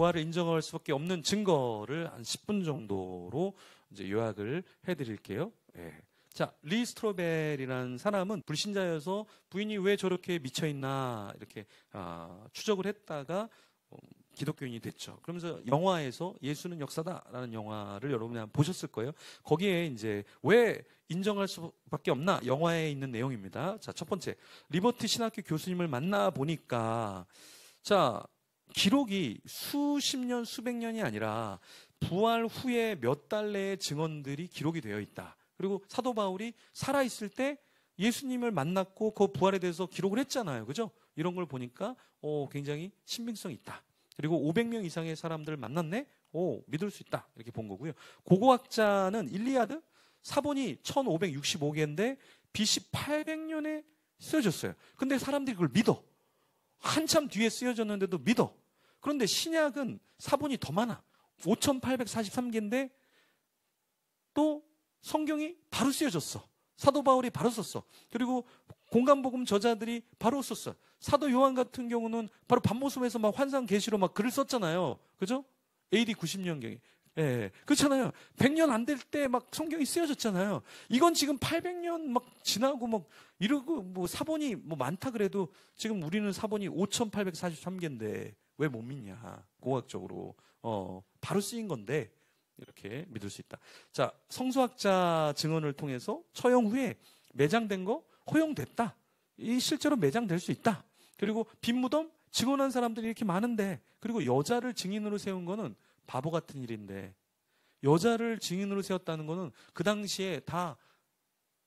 부활을 인정할 수밖에 없는 증거를 한 10분 정도로 이제 요약을 해드릴게요. 예. 자, 리 스트로벨이라는 사람은 불신자여서 부인이 왜 저렇게 미쳐있나 이렇게 추적을 했다가 기독교인이 됐죠. 그러면서 영화에서 예수는 역사다라는 영화를 여러분이 한번 보셨을 거예요. 거기에 이제 왜 인정할 수밖에 없나 영화에 있는 내용입니다. 자, 첫 번째, 리버티 신학교 교수님을 만나 보니까 자, 기록이 수십 년, 수백 년이 아니라 부활 후에 몇 달 내의 증언들이 기록이 되어 있다. 그리고 사도 바울이 살아있을 때 예수님을 만났고 그 부활에 대해서 기록을 했잖아요. 그죠? 이런 걸 보니까 굉장히 신빙성이 있다. 그리고 500명 이상의 사람들을 만났네? 믿을 수 있다. 이렇게 본 거고요. 고고학자는 일리아드 사본이 1565개인데 BC 800년에 쓰여졌어요. 근데 사람들이 그걸 믿어. 한참 뒤에 쓰여졌는데도 믿어. 그런데 신약은 사본이 더 많아. 5843개인데 또 성경이 바로 쓰여졌어. 사도 바울이 바로 썼어. 그리고 공간복음 저자들이 바로 썼어. 사도 요한 같은 경우는 바로 밤모습에서 막 환상 계시로 막 글을 썼잖아요. 그죠? AD 90년경에. 예, 그렇잖아요. 100년 안 될 때 막 성경이 쓰여졌잖아요. 이건 지금 800년 막 지나고 막 이러고 뭐 사본이 뭐 많다 그래도 지금 우리는 사본이 5843개인데 왜 못 믿냐. 공학적으로. 바로 쓰인 건데 이렇게 믿을 수 있다. 자, 성서학자 증언을 통해서 처형 후에 매장된 거 허용됐다. 이 실제로 매장될 수 있다. 그리고 빈 무덤 증언한 사람들이 이렇게 많은데 그리고 여자를 증인으로 세운 거는 바보 같은 일인데 여자를 증인으로 세웠다는 거는 그 당시에 다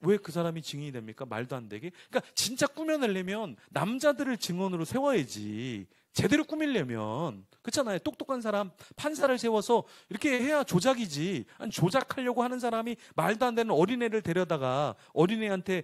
왜 그 사람이 증인이 됩니까? 말도 안 되게. 그러니까 진짜 꾸며내려면 남자들을 증언으로 세워야지. 제대로 꾸미려면. 그렇잖아요. 똑똑한 사람, 판사를 세워서 이렇게 해야 조작이지. 아니, 조작하려고 하는 사람이 말도 안 되는 어린애를 데려다가 어린애한테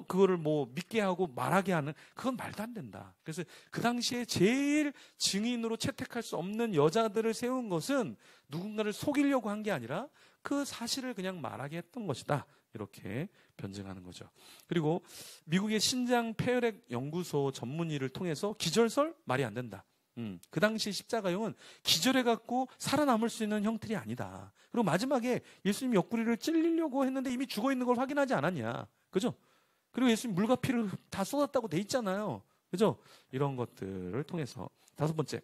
그거를 뭐 믿게 하고 말하게 하는 그건 말도 안 된다. 그래서 그 당시에 제일 증인으로 채택할 수 없는 여자들을 세운 것은 누군가를 속이려고 한 게 아니라 그 사실을 그냥 말하게 했던 것이다. 이렇게 변증하는 거죠. 그리고 미국의 신장 폐혈액 연구소 전문의를 통해서 기절설 말이 안 된다. 그 당시 십자가형은 기절해갖고 살아남을 수 있는 형틀이 아니다. 그리고 마지막에 예수님 옆구리를 찔리려고 했는데 이미 죽어 있는 걸 확인하지 않았냐. 그죠? 그리고 예수님 물과 피를 다 쏟았다고 돼 있잖아요. 그죠? 이런 것들을 통해서. 다섯 번째.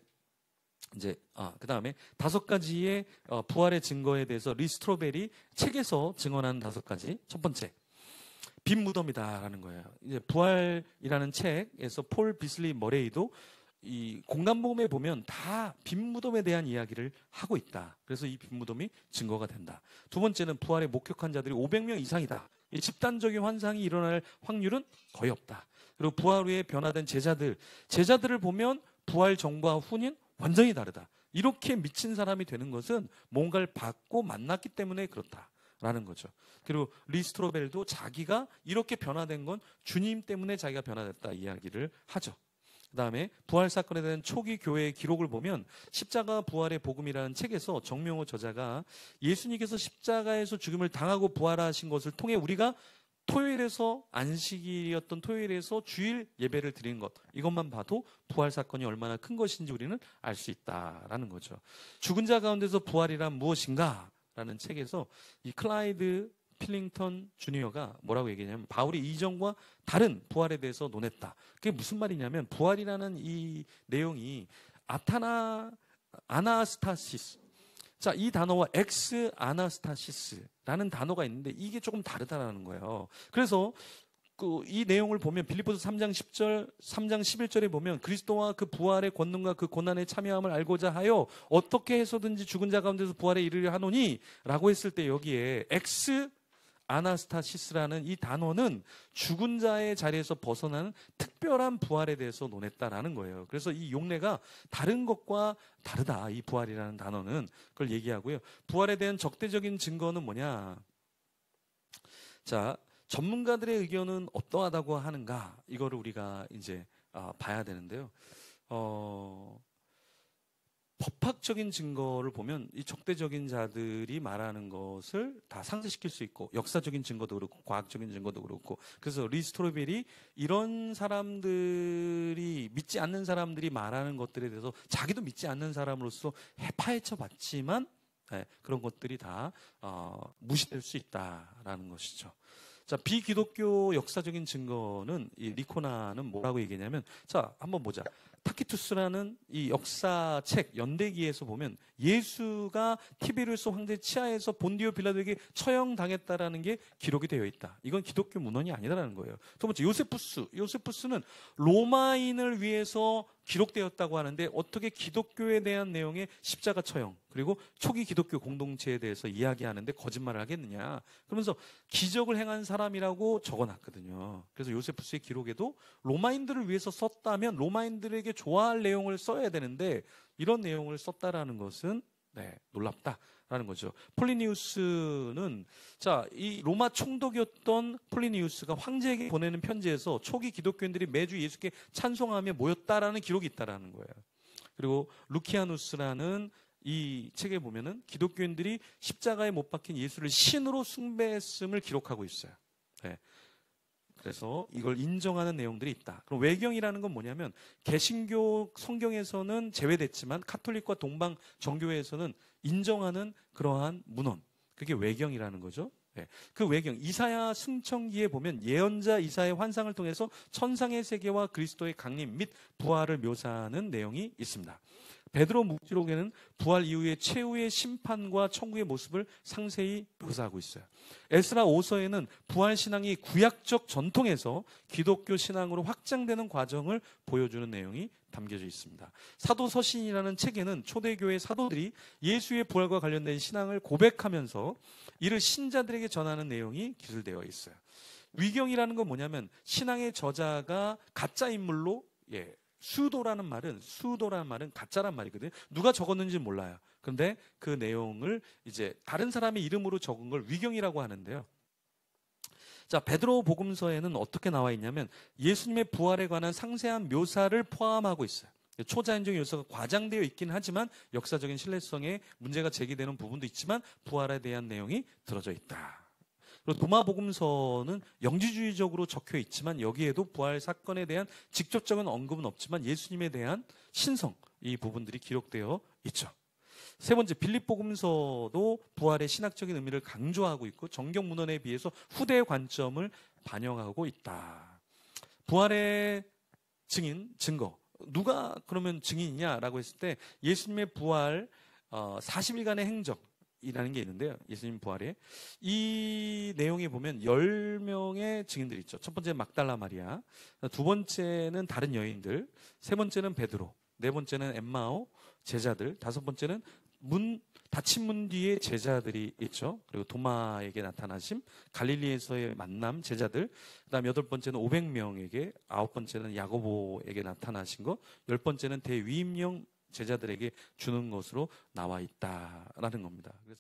이제 그 다음에 5가지의 부활의 증거에 대해서 리 스트로벨이 책에서 증언한 5가지. 첫 번째, 빈 무덤이다라는 거예요. 이제 부활이라는 책에서 폴 비슬리 머레이도 이 공간복음에 보면 다 빈 무덤에 대한 이야기를 하고 있다. 그래서 이 빈 무덤이 증거가 된다. 두 번째는 부활에 목격한 자들이 500명 이상이다. 이 집단적인 환상이 일어날 확률은 거의 없다. 그리고 부활 후에 변화된 제자들을 보면 부활 전과 후는 완전히 다르다. 이렇게 미친 사람이 되는 것은 뭔가를 받고 만났기 때문에 그렇다라는 거죠. 그리고 리 스트로벨도 자기가 이렇게 변화된 건 주님 때문에 자기가 변화됐다 이야기를 하죠. 그 다음에 부활 사건에 대한 초기 교회의 기록을 보면 십자가 부활의 복음이라는 책에서 정명호 저자가 예수님께서 십자가에서 죽음을 당하고 부활하신 것을 통해 우리가 토요일에서 안식일이었던 토요일에서 주일 예배를 드리는 것 이것만 봐도 부활 사건이 얼마나 큰 것인지 우리는 알 수 있다라는 거죠. 죽은 자 가운데서 부활이란 무엇인가? 라는 책에서 이 클라이드 필링턴 주니어가 뭐라고 얘기하냐면 바울이 이전과 다른 부활에 대해서 논했다. 그게 무슨 말이냐면 부활이라는 이 내용이 아나스타시스 자, 이 단어와 엑스 아나스타시스라는 단어가 있는데 이게 조금 다르다라는 거예요. 그래서 이 내용을 보면 빌립보서 3장 10절, 3장 11절에 보면 그리스도와 그 부활의 권능과 그 고난에 참여함을 알고자 하여 어떻게 해서든지 죽은 자 가운데서 부활에 이르려 하노니 라고 했을 때 여기에 엑스 아나스타시스라는 이 단어는 죽은 자의 자리에서 벗어나는 특별한 부활에 대해서 논했다라는 거예요. 그래서 이 용례가 다른 것과 다르다. 이 부활이라는 단어는 그걸 얘기하고요. 부활에 대한 적대적인 증거는 뭐냐? 자, 전문가들의 의견은 어떠하다고 하는가? 이거를 우리가 이제 봐야 되는데요. 법학적인 증거를 보면 이 적대적인 자들이 말하는 것을 다 상쇄시킬 수 있고, 역사적인 증거도 그렇고 과학적인 증거도 그렇고, 그래서 리 스트로벨이 이런 사람들이, 믿지 않는 사람들이 말하는 것들에 대해서 자기도 믿지 않는 사람으로서 파헤쳐 봤지만 그런 것들이 다 무시될 수 있다라는 것이죠. 자, 비기독교 역사적인 증거는 이 리코나는 뭐라고 얘기하냐면, 자, 한번 보자. 타키투스라는 이 역사책 연대기에서 보면 예수가 티베리우스 황제 치하에서 본디오 빌라도에게 처형당했다라는 게 기록이 되어 있다. 이건 기독교 문헌이 아니다라는 거예요. 두 번째, 요세푸스는 로마인을 위해서 기록되었다고 하는데 어떻게 기독교에 대한 내용의 십자가 처형, 그리고 초기 기독교 공동체에 대해서 이야기하는데 거짓말을 하겠느냐. 그러면서 기적을 행한 사람이라고 적어놨거든요. 그래서 요세푸스의 기록에도 로마인들을 위해서 썼다면 로마인들에게 좋아할 내용을 써야 되는데 이런 내용을 썼다라는 것은 놀랍다라는 거죠. 폴리니우스는, 자, 이 로마 총독이었던 폴리니우스가 황제에게 보내는 편지에서 초기 기독교인들이 매주 예수께 찬송하며 모였다라는 기록이 있다라는 거예요. 그리고 루키아누스라는 이 책에 보면은 기독교인들이 십자가에 못 박힌 예수를 신으로 숭배했음을 기록하고 있어요. 네. 그래서 이걸 인정하는 내용들이 있다. 그럼 외경이라는 건 뭐냐면, 개신교 성경에서는 제외됐지만 카톨릭과 동방 정교회에서는 인정하는 그러한 문헌, 그게 외경이라는 거죠. 네. 그 외경, 이사야 승천기에 보면 예언자 이사야의 환상을 통해서 천상의 세계와 그리스도의 강림 및 부활을 묘사하는 내용이 있습니다. 베드로 묵시록에는 부활 이후의 최후의 심판과 천국의 모습을 상세히 묘사하고 있어요. 에스라 5서에는 부활 신앙이 구약적 전통에서 기독교 신앙으로 확장되는 과정을 보여주는 내용이 담겨져 있습니다. 사도서신이라는 책에는 초대교회 사도들이 예수의 부활과 관련된 신앙을 고백하면서 이를 신자들에게 전하는 내용이 기술되어 있어요. 위경이라는 건 뭐냐면, 신앙의 저자가 가짜 인물로, 수도라는 말은 가짜란 말이거든요. 누가 적었는지 몰라요. 그런데 그 내용을 이제 다른 사람의 이름으로 적은 걸 위경이라고 하는데요. 자, 베드로 복음서에는 어떻게 나와 있냐면, 예수님의 부활에 관한 상세한 묘사를 포함하고 있어요. 초자연적 요소가 과장되어 있긴 하지만 역사적인 신뢰성에 문제가 제기되는 부분도 있지만 부활에 대한 내용이 들어져 있다. 그리고 도마복음서는 영지주의적으로 적혀 있지만 여기에도 부활 사건에 대한 직접적인 언급은 없지만 예수님에 대한 신성, 이 부분들이 기록되어 있죠. 세 번째, 빌립복음서도 부활의 신학적인 의미를 강조하고 있고 정경 문헌에 비해서 후대의 관점을 반영하고 있다. 부활의 증거, 누가 그러면 증인이냐라고 했을 때 예수님의 부활 40일간의 행적이라는 게 있는데요. 예수님 부활에 이 내용에 보면 10명의 증인들이 있죠. 첫 번째는 막달라 마리아, 두 번째는 다른 여인들, 세 번째는 베드로, 네 번째는 엠마오 제자들, 다섯 번째는 닫힌 문 뒤에 제자들이 있죠. 그리고 도마에게 나타나심, 갈릴리에서의 만남 제자들, 그다음 여덟 번째는 500명에게, 아홉 번째는 야고보에게 나타나신 것, 열 번째는 대위임령 제자들에게 주는 것으로 나와 있다라는 겁니다. 그래서